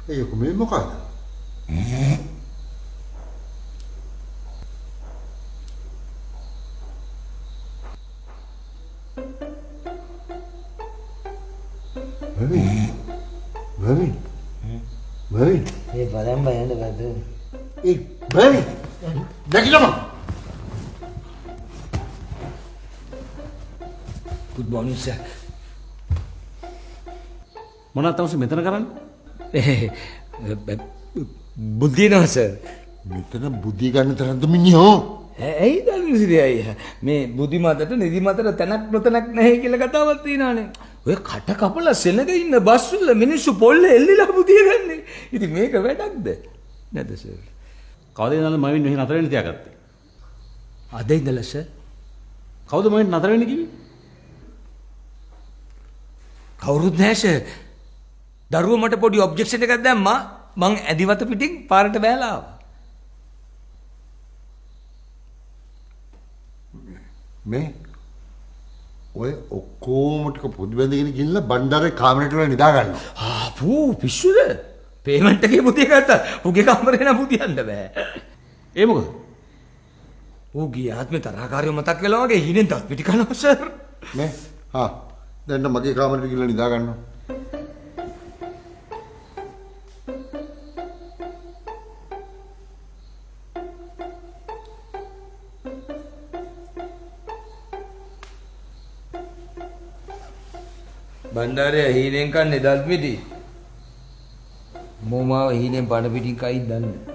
ඒක මේ මොකක්ද? Mervin. ඒ බලන් බලන්න බද. ඒ Mervin. නැගිටම. Good morning sir. මොනවද තමයි මෙතන කරන්නේ? බුද්ධිය නෝ සර්. මෙතන බුද්ධිය ගන්න තරම්ද මිනිහෝ? ඇයි දන්නේ අයියා මේ බුද්ධි මතට නිදි මතට තැනක් නොතැනක් නැහැ කියලා කතාවක් තියෙනවානේ. ඔය කට කපලා සෙනග ඉන්න බස් වල මිනිස්සු පොල්ලේ එල්ලිලා බුදිය ගන්නේ. ඉතින් මේක වැඩක්ද? නැද සර්? කවද ඉඳලා මවින් මෙහි නතර වෙන්න තියාගත්තේ? අද ඉඳලා සර්. කවුද මවින් නතර වෙන්න කිව්වේ? කවුරුත් නැහැ සර්. දරුවෝ මට පොඩි ඔබ්ජෙක්ෂන් එකක් දැම්මා. මං ඇදිවත පිටින් පාරට බෑලා ආවා. මේ ඔය ඔක්කොම ටික පොඩි බැඳගෙන ගිහිල්ලා බණ්ඩාරේ කාමරේට වල නිදා ගන්නවා. ආපෝ පිස්සුද? පේමන්ට් එකේ පුතිය ගත්තා. උගේ කාමරේ නම් පුතියන්න බෑ. ඒ මොකද? ඌ ගිය ආත්මේ තරහකාරයෝ මතක් වෙලා වගේ හිනෙන් තත් පිටි කනවා සර්. මේ දැන් මගේ කාමරේට ගිහිල්ලා නිදා ගන්නවා. බණ්ඩාරේ හීනෙන් කන්නේ දත් පිටි. මොමාව හීනෙන් පණ පිටින් කයිද දන්නේ.